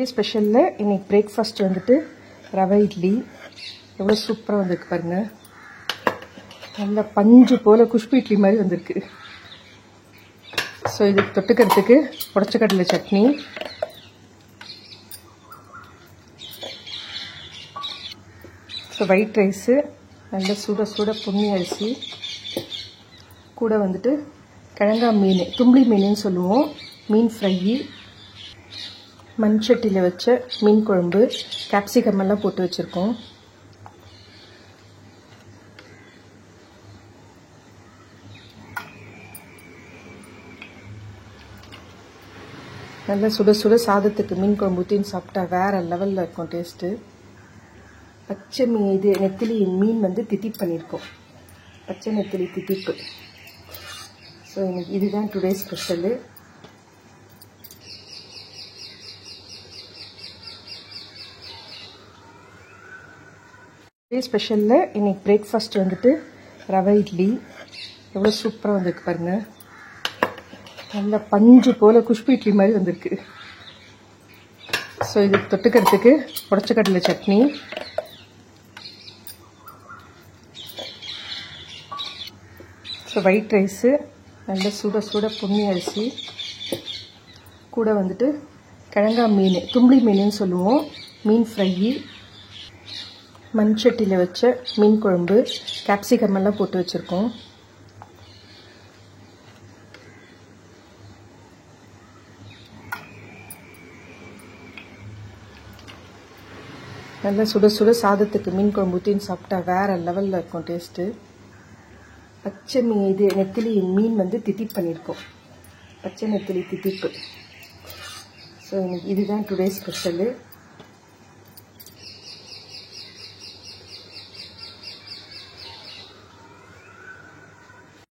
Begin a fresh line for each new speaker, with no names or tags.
ஸ்பெஷல்ல இன்னைக்கு பிரேக்ஃபாஸ்ட் வந்துட்டு ரவை இட்லி எவ்வளோ சூப்பராக வந்திருக்கு பாருங்க. நல்ல பஞ்சு போல குஷ்பு இட்லி மாதிரி வந்திருக்கு. ஸோ இது தொட்டுக்கிறதுக்கு உடச்ச கடலை சட்னி, ஸோ ஒயிட் ரைஸு, நல்ல சுட சுட பொன்னி அரிசி, கூட வந்துட்டு கிழங்கா மீன், தும்பி மீனுன்னு சொல்லுவோம், மீன் ஃப்ரை, மண் சட்டியில் வச்ச மீன் குழம்பு, கேப்சிகம் எல்லாம் போட்டு வச்சுருக்கோம். நல்லா சுட சுட சாதத்துக்கு மீன் குழம்பு ஊற்றின்னு சாப்பிட்டா வேறு லெவலில் இருக்கும் டேஸ்ட்டு. பச்சை இது நெத்திலி மீன் வந்து தித்திப்பு பண்ணியிருக்கோம், பச்சை நெத்திலி தித்திப்பு. ஸோ இன்னைக்கு இதுதான் டுடே ஸ்பெஷலு. ஸ்பெஷலில் இன்னைக்கு பிரேக்ஃபாஸ்ட் வந்துட்டு ரவை இட்லி எவ்வளோ சூப்பராக வந்திருக்கு பாருங்கள். நல்ல பஞ்சு போல் குஷ்பு இட்லி மாதிரி வந்திருக்கு. ஸோ இது தொட்டுக்கிறதுக்கு உடச்ச கடலை சட்னி, ஸோ ஒயிட் ரைஸு, நல்ல சுட சுட பொன்னி அரிசி, கூட வந்துட்டு கிழங்கா மீன், தும்பி மீனுன்னு சொல்லுவோம், மீன் ஃப்ரை, மண் சட்டியில் வச்ச மீன் குழம்பு, கேப்சிகம் எல்லாம் போட்டு வச்சுருக்கோம். நல்லா சுட சுட சாதத்துக்கு மீன் குழம்பு ஊற்றின்னு சாப்பிட்டா வேறு லெவலில் இருக்கும் டேஸ்ட்டு. பச்சை இது நெத்திலி மீன் வந்து தித்திப்பு பண்ணியிருக்கோம், பச்சை நெத்திலி தித்திப்பு. ஸோ இன்னைக்கு இதுதான் டுடே ஸ்பெஷலு.